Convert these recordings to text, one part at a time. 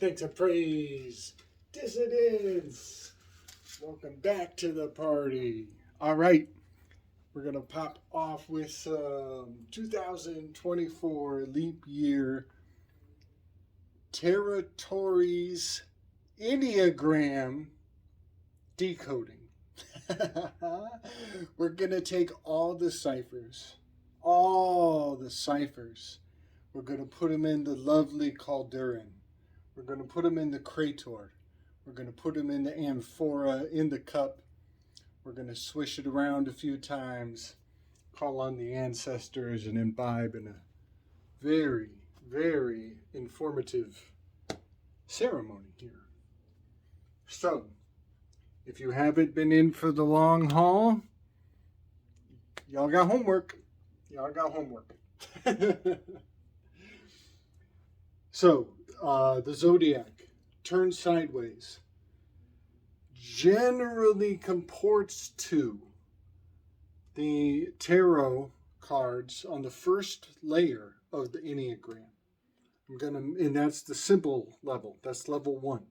thanks, and praise. Dissidents! Welcome back to the party. All right, we're going to pop off with some 2024 leap year territories Enneagram decoding. We're going to take all the ciphers. We're going to put them in the lovely cauldron. We're going to put them in the crator. We're going to put them in the amphora, in the cup. We're going to swish it around a few times, call on the ancestors, and imbibe in a very, very informative ceremony here. So, if you haven't been in for the long haul, y'all got homework. So, the Zodiac turned sideways generally comports to the tarot cards on the first layer of the Enneagram. And that's the symbol level. That's level 1.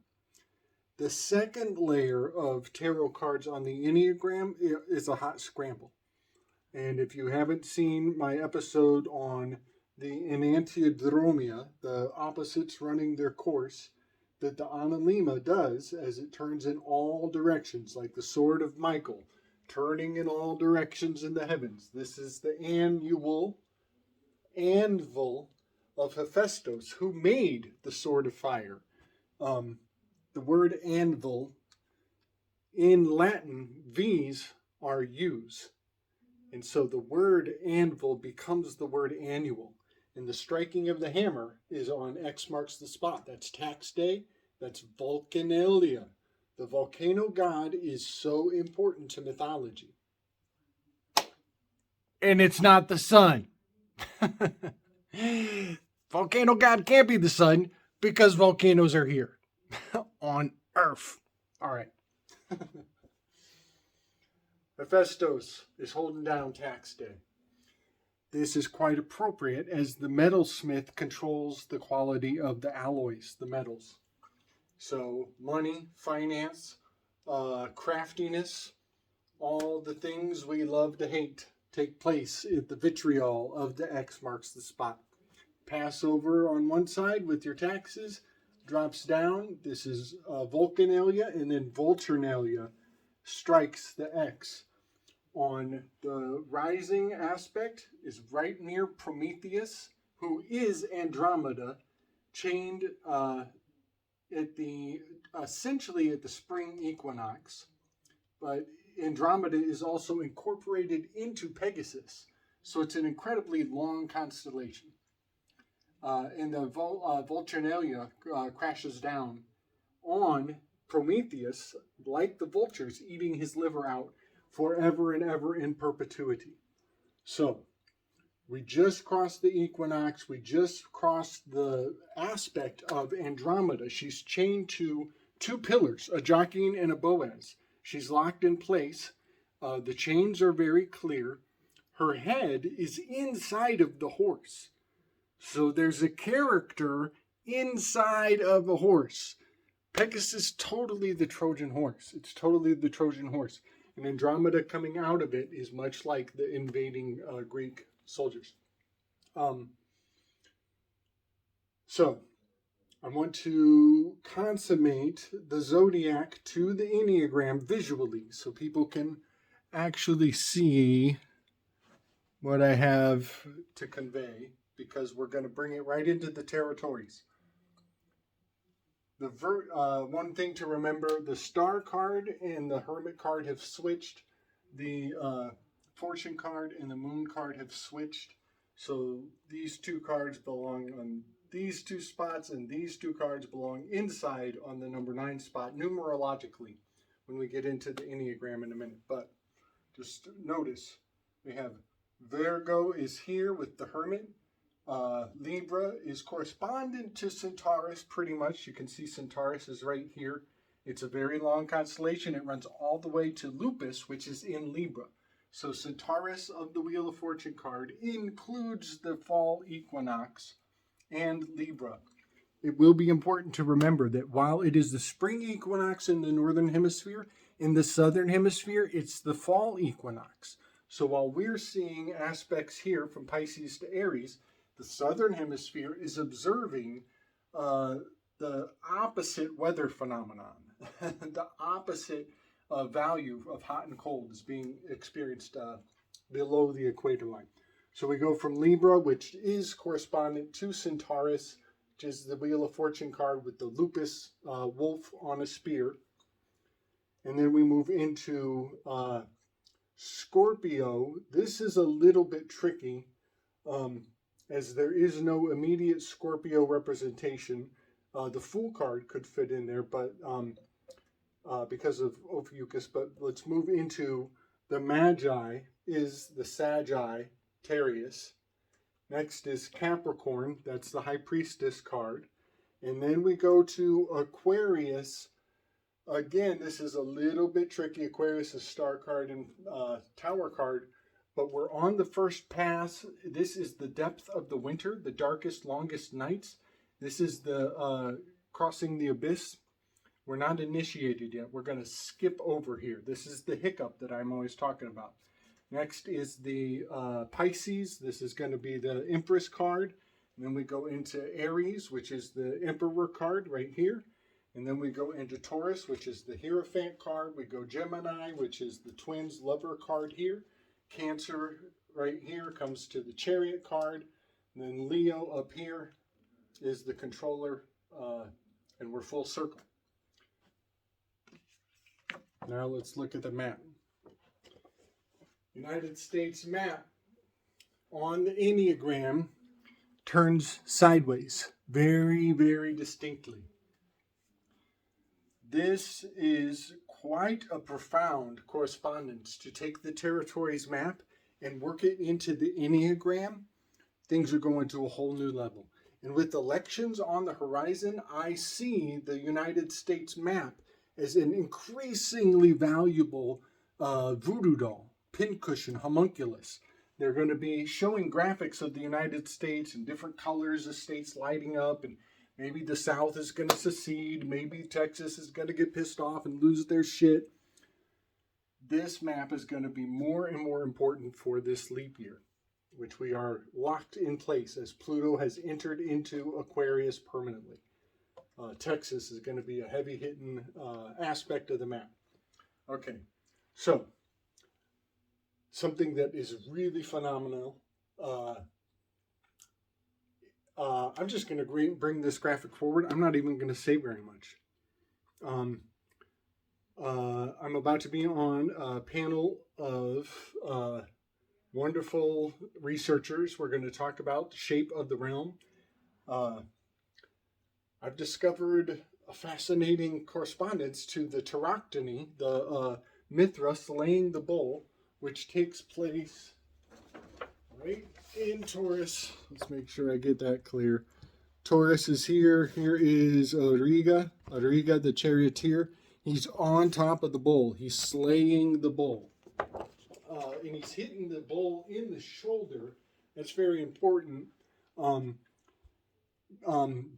The second layer of tarot cards on the Enneagram is a hot scramble. And if you haven't seen my episode on the Enantiodromea, the opposites running their course, that the Analema does as it turns in all directions, like the sword of Michael, turning in all directions in the heavens. This is the anvil of Hephaestus, who made the sword of fire. The word anvil, in Latin, V's are U's. And so the word anvil becomes the word annual. And the striking of the hammer is on X marks the spot. That's tax day. That's Vulcanalia. The volcano god is so important to mythology. And it's not the sun. Volcano god can't be the sun because volcanoes are here on Earth. All right. Hephaestus is holding down tax day. This is quite appropriate as the metalsmith controls the quality of the alloys, the metals. So money, finance, craftiness, all the things we love to hate take place at the vitriol of the X marks the spot. Passover on one side with your taxes drops down. This is Vulcanalia, and then Vulturnalia strikes the X. On the rising aspect is right near Prometheus, who is Andromeda, chained essentially at the spring equinox. But Andromeda is also incorporated into Pegasus, so it's an incredibly long constellation. And the Vulturnalia crashes down on Prometheus, like the vultures, eating his liver out forever and ever in perpetuity. So, we just crossed the equinox. We just crossed the aspect of Andromeda. She's chained to 2 pillars, a Joaquin and a Boaz. She's locked in place. The chains are very clear. Her head is inside of the horse. So there's a character inside of a horse. Pegasus is totally the Trojan horse. It's totally the Trojan horse. And Andromeda coming out of it is much like the invading Greek soldiers. So, I want to consummate the Zodiac to the Enneagram visually so people can actually see what I have to convey, because we're going to bring it right into the territories. One thing to remember, the Star card and the Hermit card have switched. The Fortune card and the Moon card have switched. So these 2 cards belong on these 2 spots, and these 2 cards belong inside on the number 9 spot, numerologically, when we get into the Enneagram in a minute. But just notice, we have Virgo is here with the Hermit. Libra is correspondent to Centaurus, pretty much. You can see Centaurus is right here. It's a very long constellation. It runs all the way to Lupus, which is in Libra. So Centaurus of the Wheel of Fortune card includes the fall equinox and Libra. it will be important to remember that while it is the spring equinox in the northern hemisphere, in the southern hemisphere, it's the fall equinox. So while we're seeing aspects here from Pisces to Aries, the southern hemisphere is observing the opposite weather phenomenon. The opposite value of hot and cold is being experienced below the equator line. So we go from Libra, which is correspondent to Centaurus, which is the Wheel of Fortune card with the lupus wolf on a spear. And then we move into Scorpio. This is a little bit tricky, as there is no immediate Scorpio representation. The Fool card could fit in there, but because of Ophiuchus. But let's move into the Magi is the Sagittarius. Next is Capricorn. That's the High Priestess card. And then we go to Aquarius. Again, this is a little bit tricky. Aquarius is star card and tower card. But we're on the first pass. This is the depth of the winter, the darkest, longest nights. This is the crossing the abyss. We're not initiated yet. We're going to skip over here. This is the hiccup that I'm always talking about. Next is the Pisces. This is going to be the Empress card. And then we go into Aries, which is the Emperor card right here. And then we go into Taurus, which is the Hierophant card. We go Gemini, which is the Twins Lover card here. Cancer right here comes to the Chariot card. And then Leo up here is the Controller, and we're full circle. Now let's look at the map. United States map on the Enneagram turns sideways very, very distinctly. This is quite a profound correspondence to take the territories map and work it into the Enneagram. Things are going to a whole new level. And with elections on the horizon, I see the United States map as an increasingly valuable voodoo doll, pincushion, homunculus. They're going to be showing graphics of the United States and different colors of states lighting up, and maybe the South is going to secede, maybe Texas is going to get pissed off and lose their shit. This map is going to be more and more important for this leap year, which we are locked in place as Pluto has entered into Aquarius permanently. Texas is going to be a heavy-hitting aspect of the map. Okay, so something that is really phenomenal. I'm just going to bring this graphic forward. I'm not even going to say very much. I'm about to be on a panel of wonderful researchers. We're going to talk about the shape of the realm. I've discovered a fascinating correspondence to the Tauroctony, the Mithra slaying the bull, which takes place right in Taurus. Let's make sure I get that clear. Taurus is here. Here is Auriga, the charioteer. He's on top of the bull. He's slaying the bull. And he's hitting the bull in the shoulder. That's very important.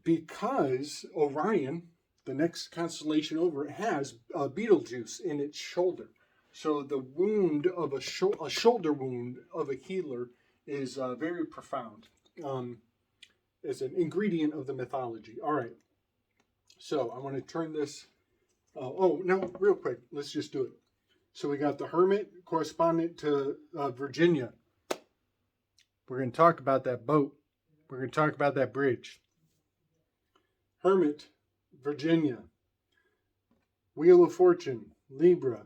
Because Orion, the next constellation over, has Betelgeuse in its shoulder. So the wound of a shoulder wound of a healer is very profound as an ingredient of the mythology. All right. So I want to turn this. No, real quick. Let's just do it. So we got the Hermit correspondent to Virginia. We're going to talk about that boat. We're going to talk about that bridge. Hermit, Virginia. Wheel of Fortune, Libra.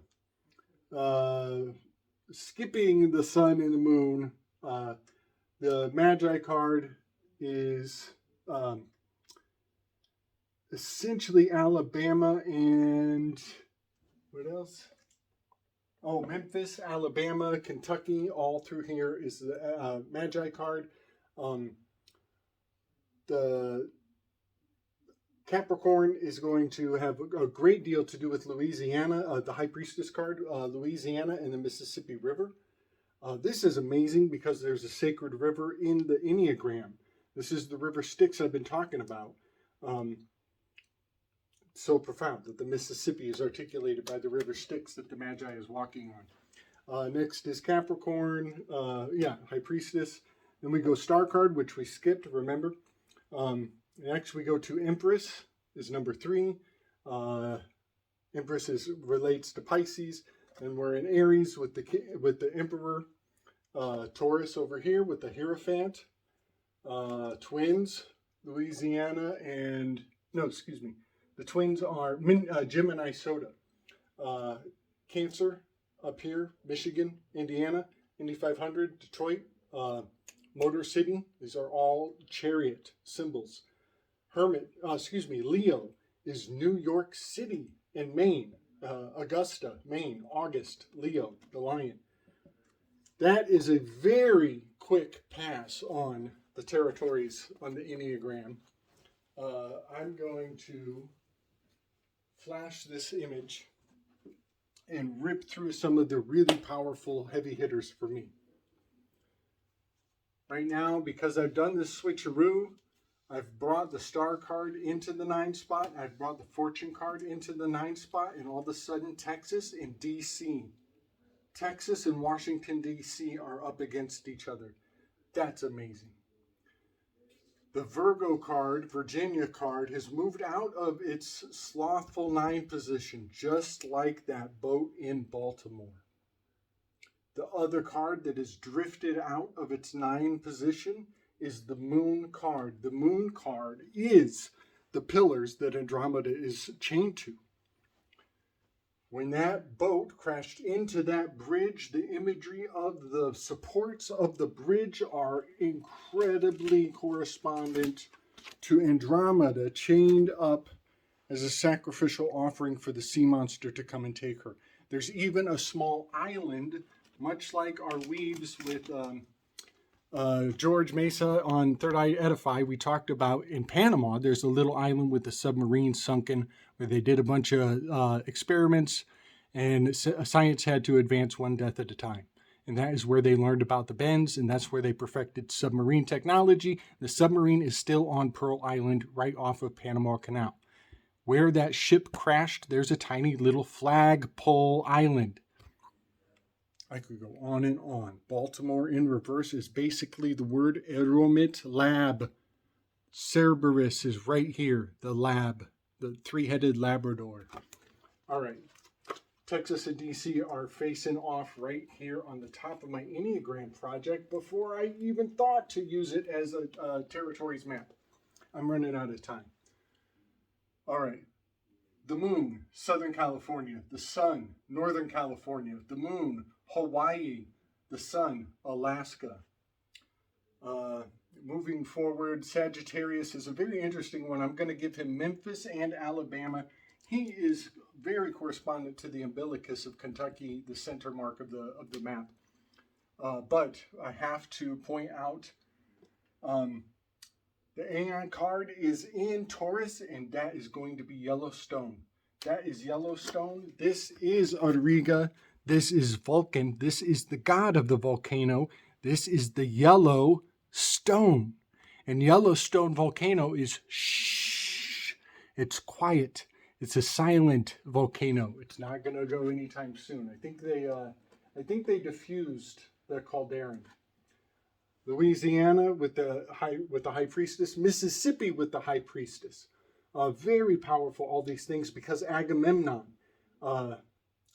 Skipping the sun and the moon. The Magi card is essentially Alabama and what else? Oh, Memphis, Alabama, Kentucky, all through here is the Magi card. The Capricorn is going to have a great deal to do with Louisiana, the High Priestess card, Louisiana and the Mississippi River. This is amazing because there's a sacred river in the Enneagram. This is the river Styx I've been talking about. So profound that the Mississippi is articulated by the river Styx that the Magi is walking on. Next is Capricorn, High Priestess. Then we go Star card, which we skipped, remember. Next we go to Empress, is number 3. Empress relates to Pisces. And we're in Aries with the Emperor. Taurus over here with the Hierophant. Twins, Louisiana, the twins are Gemini Soda. Cancer up here, Michigan, Indiana, Indy 500, Detroit, Motor City. These are all chariot symbols. Leo is New York City in Maine. Augusta, Maine, August, Leo, the lion. That is a very quick pass on the territories on the Enneagram. I'm going to flash this image and rip through some of the really powerful heavy hitters for me. Right now, because I've done this switcheroo, I've brought the star card into the 9 spot. I've brought the fortune card into the 9 spot, and all of a sudden Texas and DC. Texas and Washington, D.C. are up against each other. That's amazing. The Virgo card, Virginia card, has moved out of its slothful 9 position, just like that boat in Baltimore. The other card that has drifted out of its 9 position is the Moon card. The Moon card is the pillars that Andromeda is chained to. When that boat crashed into that bridge, the imagery of the supports of the bridge are incredibly correspondent to Andromeda chained up as a sacrificial offering for the sea monster to come and take her. There's even a small island, much like our weaves with George Masa on Third Eye Edify. We talked about in Panama, there's a little island with a submarine sunken where they did a bunch of experiments and science had to advance one death at a time. And that is where they learned about the bends, and that's where they perfected submarine technology. The submarine is still on Pearl Island right off of Panama Canal. Where that ship crashed, there's a tiny little flagpole island. I could go on and on. Baltimore in reverse is basically the word Eromit lab. Cerberus is right here, the lab, the 3-headed Labrador. All right. Texas and DC are facing off right here on the top of my Enneagram project before I even thought to use it as a territories map. I'm running out of time. All right. The moon, Southern California. The sun, Northern California. The moon, Hawaii. The sun, Alaska. Moving forward, Sagittarius is a very interesting one. I'm going to give him Memphis and Alabama. He is very correspondent to the umbilicus of Kentucky, the center mark of the map. But I have to point out the Aeon card is in Taurus, and that is going to be Yellowstone. That is Yellowstone. This is Auriga. This is Vulcan. This is the god of the volcano. This is the Yellowstone. And Yellowstone volcano is shh. It's quiet. It's a silent volcano. It's not going to go anytime soon. I think they diffused the Calderon. Louisiana with the high priestess. Mississippi with the high priestess. Very powerful, all these things, because Agamemnon,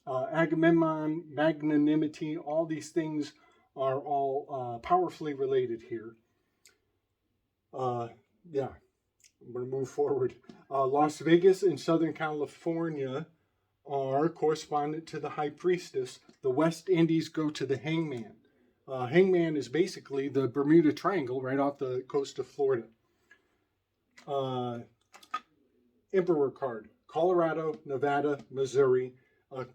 magnanimity, all these things are all powerfully related here. I'm going to move forward. Las Vegas and Southern California are correspondent to the high priestess. The West Indies go to the hangman. Hangman is basically the Bermuda Triangle right off the coast of Florida. Emperor card, Colorado, Nevada, Missouri,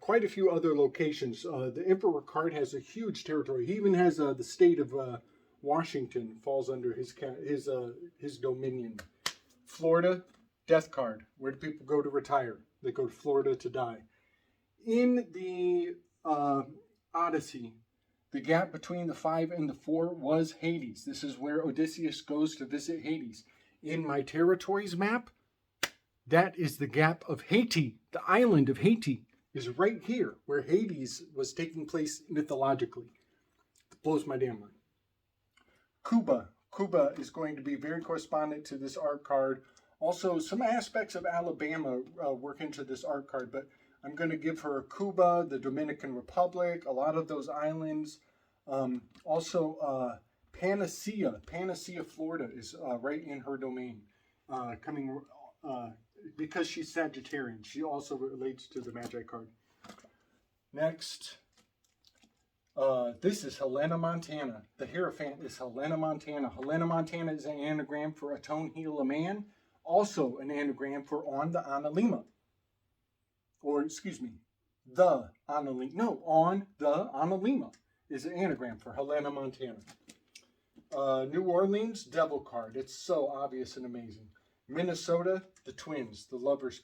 quite a few other locations. The Emperor card has a huge territory. He even has the state of Washington falls under his dominion. Florida, death card. Where do people go to retire? They go to Florida to die. In the Odyssey, the gap between the 5 and the 4 was Hades. This is where Odysseus goes to visit Hades. In my territories map, That is the gap of Haiti. The island of Haiti is right here, where Hades was taking place mythologically. It blows my damn mind. Cuba. Cuba is going to be very correspondent to this art card. Also, some aspects of Alabama work into this art card, but I'm going to give her Cuba, the Dominican Republic, a lot of those islands. Also, Panacea, Florida is right in her domain. Because she's Sagittarian, she also relates to the Magi card. Next, this is Helena, Montana. The Hierophant is Helena, Montana. Helena, Montana is an anagram for Atone, Heal a Man. Also an anagram for On the Analema. Or, excuse me, the Analema. No, On the Analema is an anagram for Helena, Montana. New Orleans, Devil card. It's so obvious and amazing. Minnesota, the Twins, the Lovers